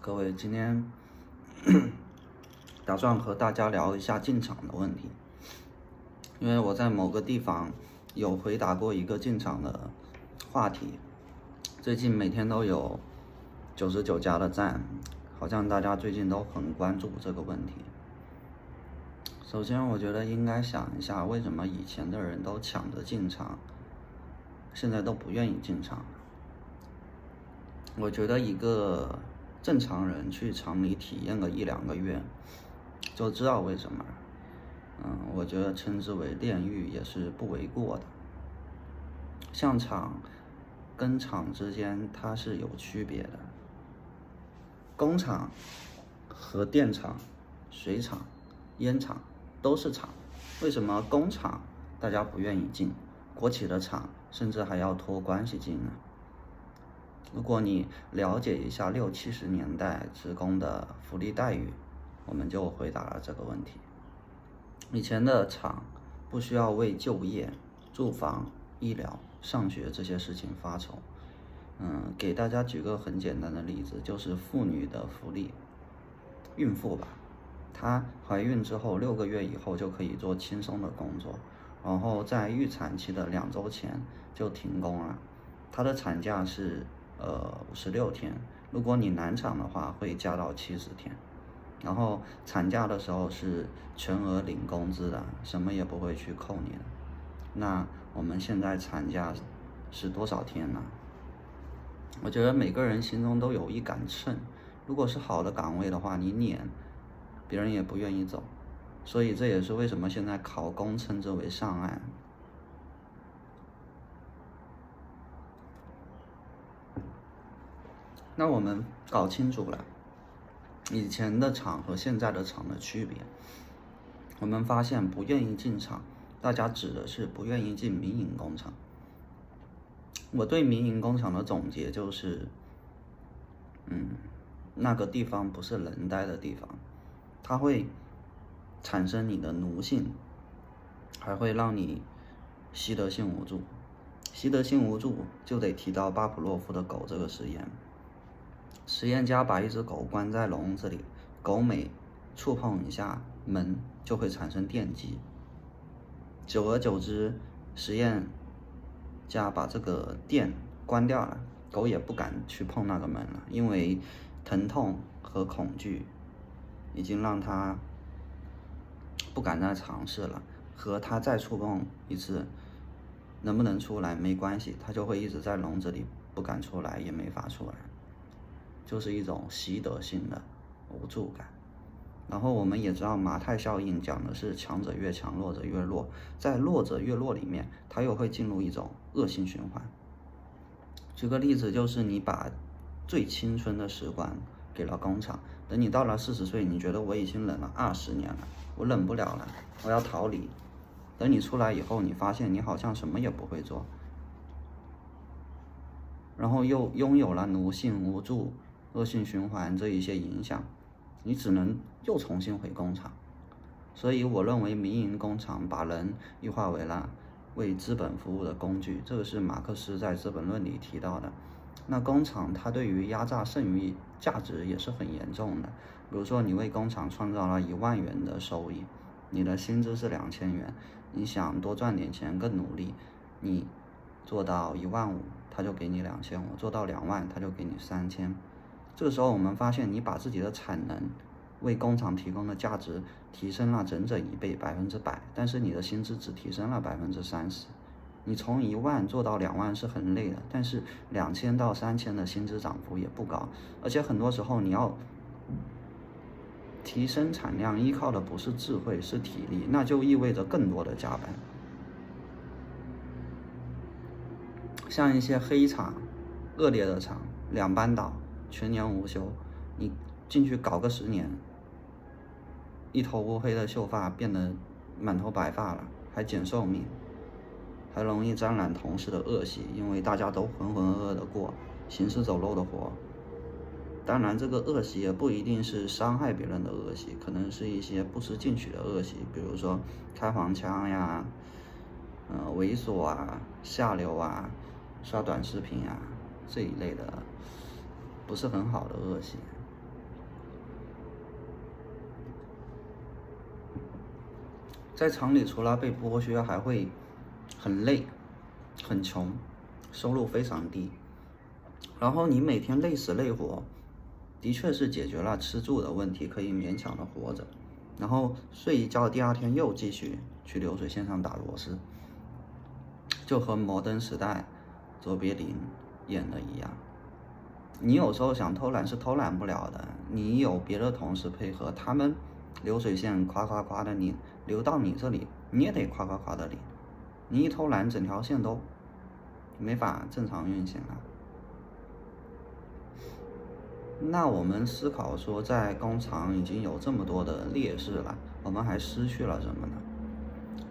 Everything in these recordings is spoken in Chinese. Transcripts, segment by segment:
各位，今天打算和大家聊一下进场的问题，因为我在某个地方有回答过一个进场的话题，最近每天都有99加的赞，好像大家最近都很关注这个问题。首先，我觉得应该想一下，为什么以前的人都抢着进场，现在都不愿意进场。我觉得一个正常人去厂里体验个1-2个月，就知道为什么。我觉得称之为炼狱也是不为过的。像厂跟厂之间它是有区别的，工厂和电厂、水厂、烟厂都是厂，为什么工厂大家不愿意进，国企的厂甚至还要托关系进呢？如果你了解一下60、70年代职工的福利待遇，我们就回答了这个问题。以前的厂不需要为就业、住房、医疗、上学这些事情发愁。给大家举个很简单的例子，就是妇女的福利，孕妇吧，她怀孕之后6个月以后就可以做轻松的工作，然后在预产期的2周前就停工了。她的产假是56天，如果你难产的话会加到70天，然后产假的时候是全额领工资的，什么也不会去扣你的。那我们现在产假是多少天呢？我觉得每个人心中都有一杆秤，如果是好的岗位的话，你撵别人也不愿意走，所以这也是为什么现在考公称之为上岸。那我们搞清楚了以前的厂和现在的厂的区别，我们发现不愿意进厂，大家指的是不愿意进民营工厂。我对民营工厂的总结就是，那个地方不是人待的地方，它会产生你的奴性，还会让你习得性无助。习得性无助就得提到巴甫洛夫的狗这个实验。实验家把一只狗关在笼子里，狗每触碰一下门就会产生电击。久而久之，实验家把这个电关掉了，狗也不敢去碰那个门了，因为疼痛和恐惧已经让它不敢再尝试了。和它再触碰一次，能不能出来没关系，它就会一直在笼子里不敢出来，也没法出来，就是一种习得性的无助感。然后我们也知道马太效应讲的是强者越强，弱者越弱，在弱者越弱里面，它又会进入一种恶性循环。举个例子，就是你把最青春的时光给了工厂，等你到了40岁，你觉得我已经忍了20年了，我忍不了了，我要逃离。等你出来以后，你发现你好像什么也不会做，然后又拥有了奴性、无助、恶性循环这一些影响，你只能又重新回工厂。所以我认为民营工厂把人异化为了为资本服务的工具，这个是马克思在《资本论》里提到的。那工厂它对于压榨剩余价值也是很严重的。比如说你为工厂创造了1万元的收益，你的薪资是2000元，你想多赚点钱更努力，你做到15000，他就给你2500，做到2万他就给你3000。这个时候我们发现你把自己的产能为工厂提供的价值提升了整整1倍100%，但是你的薪资只提升了30%。你从1万做到2万是很累的，但是2000到3000的薪资涨幅也不高，而且很多时候你要提升产量依靠的不是智慧，是体力，那就意味着更多的加班。像一些黑厂、恶劣的厂，2班倒，全年无休，你进去搞个10年，一头乌黑的秀发变得满头白发了，还减寿命，还容易沾染同事的恶习，因为大家都浑浑噩噩的过，行尸走肉的活。当然这个恶习也不一定是伤害别人的恶习，可能是一些不思进取的恶习，比如说开黄腔呀、猥琐啊、下流啊、刷短视频啊，这一类的不是很好的恶习。在厂里除了被剥削，还会很累、很穷，收入非常低。然后你每天累死累活，的确是解决了吃住的问题，可以勉强的活着。然后睡一觉，第二天又继续去流水线上打螺丝，就和摩登时代卓别林演的一样。你有时候想偷懒是偷懒不了的，你有别的同事配合，他们流水线夸夸夸的流到你这里，你也得夸夸夸的领。你一偷懒，整条线都没法正常运行了。那我们思考说，在工厂已经有这么多的劣势了，我们还失去了什么呢？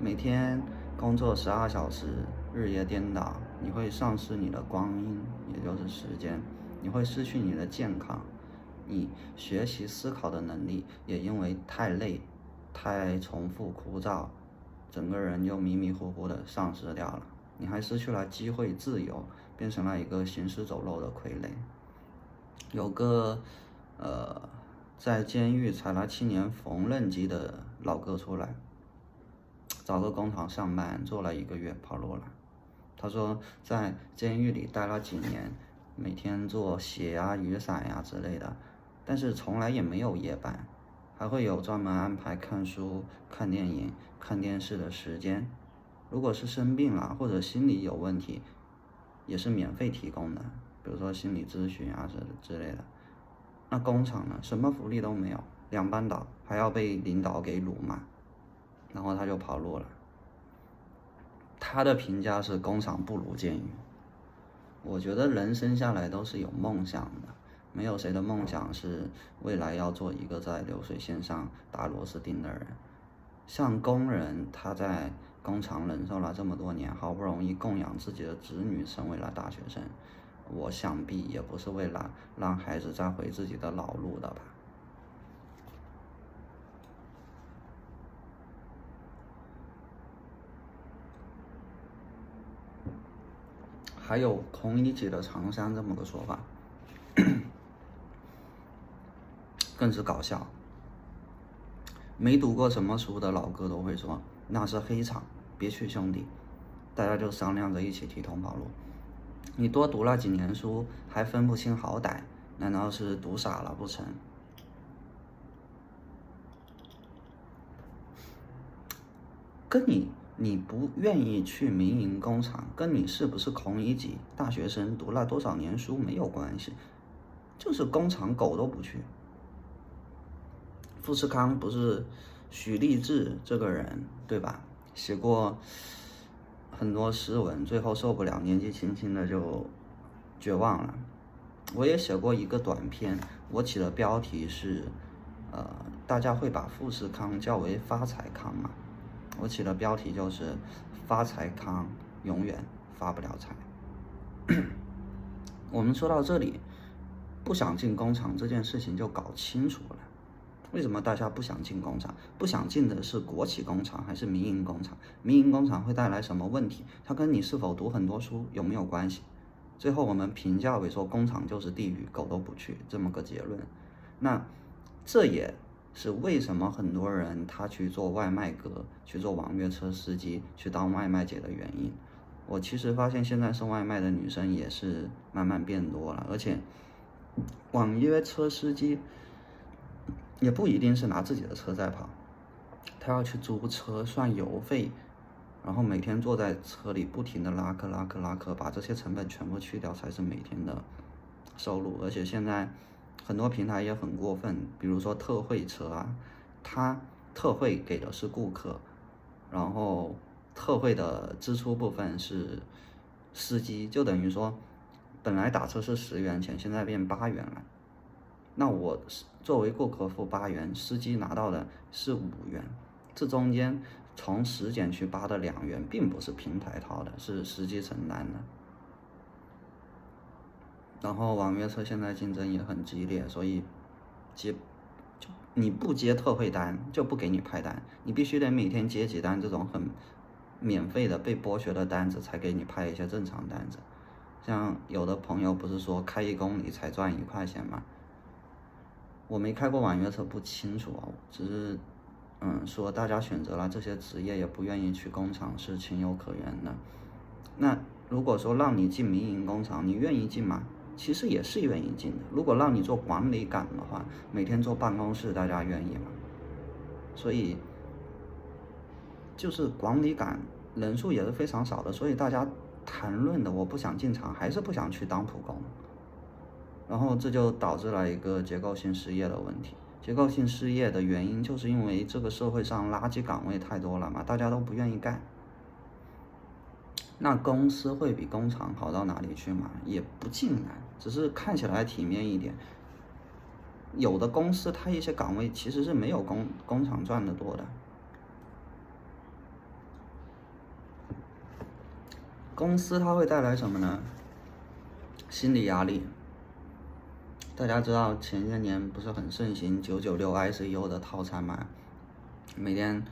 每天工作12小时，日夜颠倒，你会丧失你的光阴，也就是时间，你会失去你的健康，你学习思考的能力也因为太累、太重复枯燥，整个人就迷迷糊糊的丧失掉了。你还失去了机会、自由，变成了一个行尸走肉的傀儡。有个在监狱裁了7年缝纫机的老哥出来，找个工厂上班，做了1个月跑路了。他说在监狱里待了几年，每天做鞋啊、雨伞呀之类的，但是从来也没有夜班，还会有专门安排看书、看电影、看电视的时间。如果是生病了或者心理有问题，也是免费提供的，比如说心理咨询啊之类的。那工厂呢，什么福利都没有，2班倒，还要被领导给辱骂，然后他就跑路了。他的评价是工厂不如监狱。我觉得人生下来都是有梦想的，没有谁的梦想是未来要做一个在流水线上打螺丝钉的人。像工人，他在工厂忍受了这么多年，好不容易供养自己的子女成为了大学生，我想必也不是为了让孩子再回自己的老路的吧。还有孔乙己的长衫这么个说法，更是搞笑。没读过什么书的老哥都会说那是黑场，别去兄弟。大家就商量着一起提桶跑路。你多读了几年书还分不清好歹，难道是读傻了不成？跟你不愿意去民营工厂，跟你是不是孔乙己大学生读了多少年书没有关系，就是工厂狗都不去。富士康不是许立志这个人对吧？写过很多诗文，最后受不了，年纪轻轻的就绝望了。我也写过一个短篇，我起的标题是大家会把富士康叫为发财康吗？我起的标题就是发财康永远发不了财。我们说到这里，不想进工厂这件事情就搞清楚了。为什么大家不想进工厂？不想进的是国企工厂还是民营工厂？民营工厂会带来什么问题？它跟你是否读很多书有没有关系？最后我们评价为说工厂就是地狱，狗都不去，这么个结论。那这也是为什么很多人他去做外卖哥，去做网约车司机，去当外卖姐的原因。我其实发现现在送外卖的女生也是慢慢变多了，而且网约车司机也不一定是拿自己的车在跑，他要去租车算油费，然后每天坐在车里不停的拉客，把这些成本全部去掉才是每天的收入。而且现在很多平台也很过分，比如说特惠车啊，它特惠给的是顾客，然后特惠的支出部分是司机，就等于说本来打车是10元钱，现在变8元了。那我作为顾客付8元，司机拿到的是5元，这中间从10减去8的2元，并不是平台掏的，是司机承担的。然后网约车现在竞争也很激烈，所以你不接特惠单就不给你派单，你必须得每天接几单这种很免费的被剥削的单子，才给你派一些正常单子。像有的朋友不是说开1公里才赚1块钱吗？我没开过网约车不清楚啊，只是说大家选择了这些职业也不愿意去工厂是情有可原的。那如果说让你进民营工厂，你愿意进吗？其实也是愿意进的。如果让你做管理岗的话，每天坐办公室，大家愿意吗？所以就是管理岗人数也是非常少的，所以大家谈论的我不想进厂，还是不想去当普工，然后这就导致了一个结构性失业的问题。结构性失业的原因就是因为这个社会上垃圾岗位太多了嘛，大家都不愿意干。那公司会比工厂好到哪里去嘛？也不尽然，只是看起来体面一点。有的公司它一些岗位其实是没有工厂赚得多的。公司它会带来什么呢？心理压力。大家知道前些年不是很盛行996 ICU 的套餐吗？每天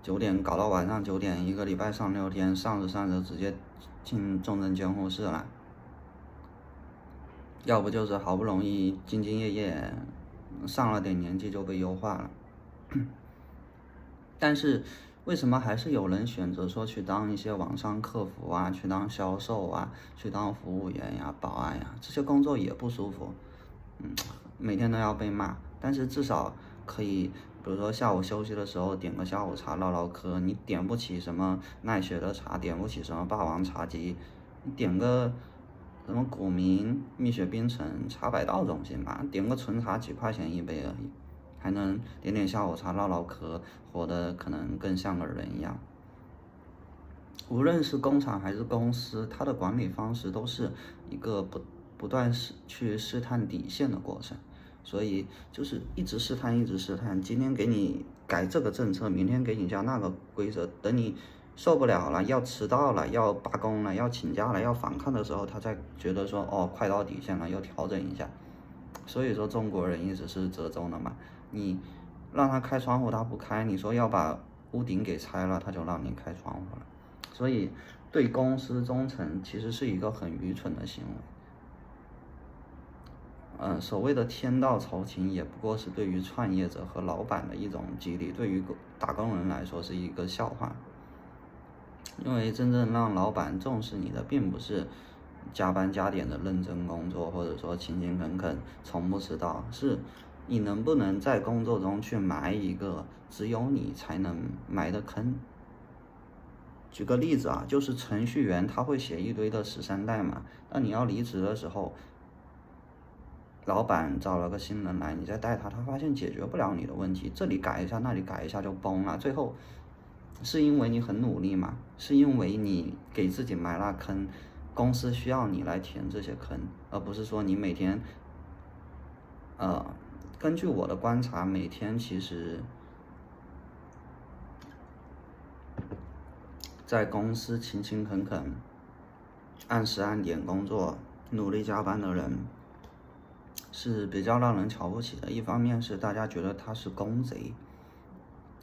9点搞到晚上9点，一个礼拜上6天，上着直接进重症监护室了。要不就是好不容易兢兢业业上了点年纪就被优化了。但是为什么还是有人选择说去当一些网上客服啊，去当销售啊，去当服务员呀、保安呀，这些工作也不舒服。每天都要被骂，但是至少可以，比如说下午休息的时候点个下午茶唠唠嗑。你点不起什么奈雪的茶，点不起什么霸王茶姬，你点个什么古茗、蜜雪冰城、茶百道总行吧？点个纯茶几块钱一杯而已，还能点下午茶唠唠嗑，活得可能更像个人一样。无论是工厂还是公司，它的管理方式都是一个不断去试探底线的过程，所以就是一直试探，一直试探。今天给你改这个政策，明天给你加那个规则，等你受不了了，要迟到了，要罢工了，要请假了，要反抗的时候，他才觉得说哦，快到底线了，要调整一下。所以说中国人一直是折中的嘛，你让他开窗户他不开，你说要把屋顶给拆了，他就让你开窗户了。所以对公司忠诚其实是一个很愚蠢的行为。所谓的天道酬勤，也不过是对于创业者和老板的一种激励，对于打工人来说是一个笑话。因为真正让老板重视你的，并不是加班加点的认真工作，或者说勤勤恳恳从不迟到，是你能不能在工作中去埋一个只有你才能埋的坑。举个例子啊，就是程序员他会写一堆的13代码，那你要离职的时候，老板找了个新人来，你再带他，他发现解决不了你的问题，这里改一下，那里改一下就崩了。最后是因为你很努力吗？是因为你给自己埋了坑，公司需要你来填这些坑，而不是说你每天，根据我的观察，每天其实在公司勤勤恳恳、按时按点工作、努力加班的人是比较让人瞧不起的。一方面是大家觉得他是公贼，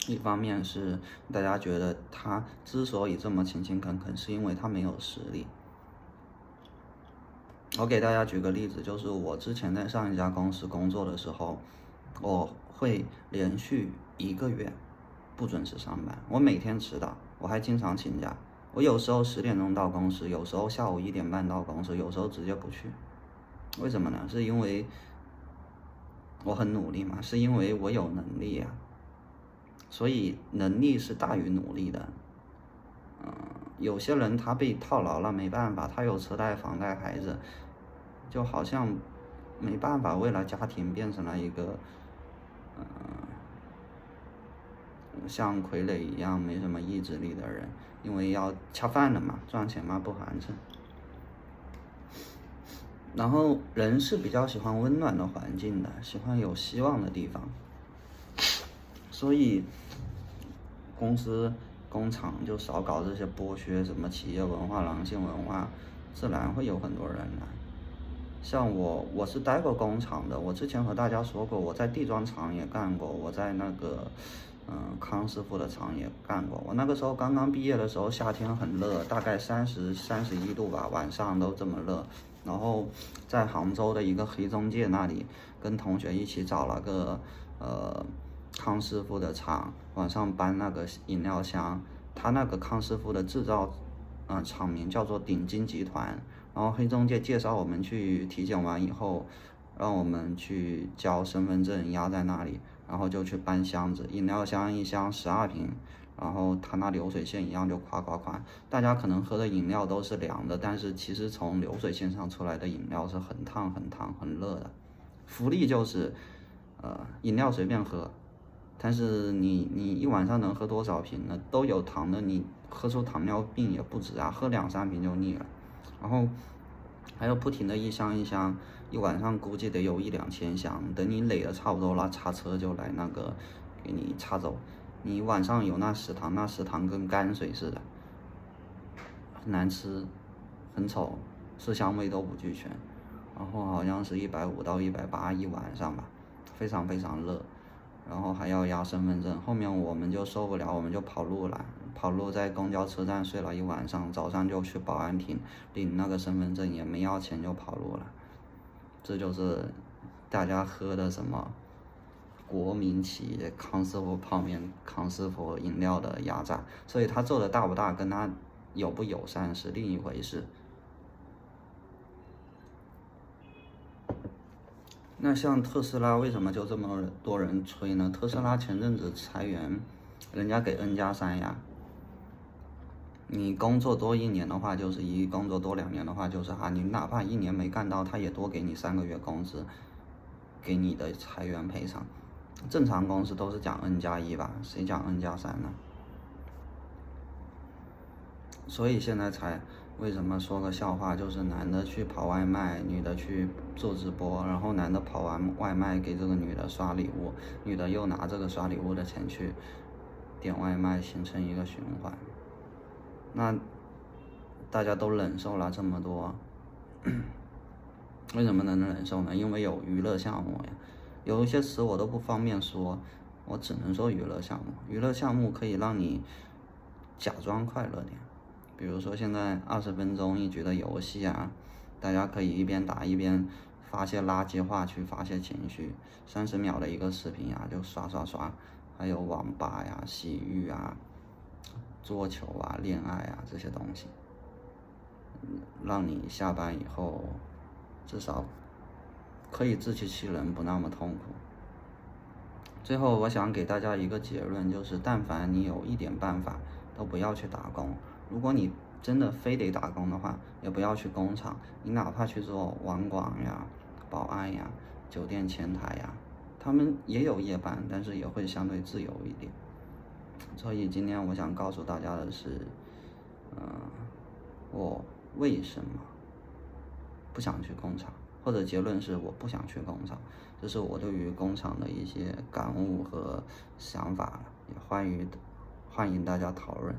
一方面是大家觉得他之所以这么勤勤恳恳，是因为他没有实力。我给大家举个例子，就是我之前在上一家公司工作的时候，我会连续1个月不准时上班，我每天迟到，我还经常请假，我有时候10点钟到公司，有时候下午1点半到公司，有时候直接不去。为什么呢？是因为我很努力嘛，是因为我有能力啊，所以能力是大于努力的。有些人他被套牢了，没办法，他有车贷、房贷、孩子，就好像没办法为了家庭变成了一个像傀儡一样没什么意志力的人，因为要恰饭的嘛，赚钱嘛不寒碜。然后人是比较喜欢温暖的环境的，喜欢有希望的地方，所以公司工厂就少搞这些剥削，什么企业文化、狼性文化，自然会有很多人来。像我是待过工厂的，我之前和大家说过，我在地砖厂也干过，我在那个康师傅的厂也干过。我那个时候刚刚毕业的时候，夏天很热，大概30、31度吧，晚上都这么热。然后在杭州的一个黑中介那里，跟同学一起找了个康师傅的厂往上搬那个饮料箱，他那个康师傅的制造，厂名叫做鼎金集团。然后黑中介介绍我们去体检完以后，让我们去交身份证压在那里，然后就去搬箱子，饮料箱一箱12瓶，然后它那流水线一样就夸夸夸。大家可能喝的饮料都是凉的，但是其实从流水线上出来的饮料是很烫很烫很热的。福利就是，饮料随便喝，但是你一晚上能喝多少瓶呢？都有糖的，你喝出糖尿病也不止啊，喝2-3瓶就腻了。然后还有不停的一箱一箱，一晚上估计得有1-2千箱，等你累的差不多了，叉车就来那个给你叉走。你晚上有那10糖，那10糖跟泔水似的，很难吃，很丑，色香味都不俱全。然后好像是150到180一晚上吧，非常非常热。然后还要压身份证，后面我们就受不了，我们就跑路了。跑路在公交车站睡了一晚上，早上就去保安亭领那个身份证，也没要钱就跑路了。这就是大家喝的什么国民企业康师傅泡面、康师傅饮料的压榨，所以他做的大不大，跟他友不友善是另一回事。那像特斯拉为什么就这么多人吹呢？特斯拉前阵子裁员，人家给 N+3呀。你工作多1年的话就是1，工作多2年的话就是2，你哪怕1年没干到，他也多给你3个月工资，给你的裁员赔偿。正常公司都是讲 N+1吧，谁讲 N+3呢？所以现在才为什么说个笑话，就是男的去跑外卖，女的去做直播，然后男的跑完外卖给这个女的刷礼物，女的又拿这个刷礼物的钱去点外卖，形成一个循环。那大家都忍受了这么多，为什么能忍受呢？因为有娱乐项目呀。有一些词我都不方便说，我只能说娱乐项目。娱乐项目可以让你假装快乐点，比如说现在20分钟一局的游戏啊，大家可以一边打一边发些垃圾话去发泄情绪。30秒的一个视频啊，就刷刷刷。还有网吧呀、洗浴啊、桌球啊、恋爱啊这些东西，让你下班以后至少可以自欺欺人，不那么痛苦。最后我想给大家一个结论，就是但凡你有一点办法，都不要去打工。如果你真的非得打工的话，也不要去工厂，你哪怕去做网管呀、保安呀、酒店前台呀，他们也有夜班，但是也会相对自由一点。所以今天我想告诉大家的是，我为什么不想去工厂，或者结论是我不想去工厂，这是我对于工厂的一些感悟和想法，也欢迎大家讨论。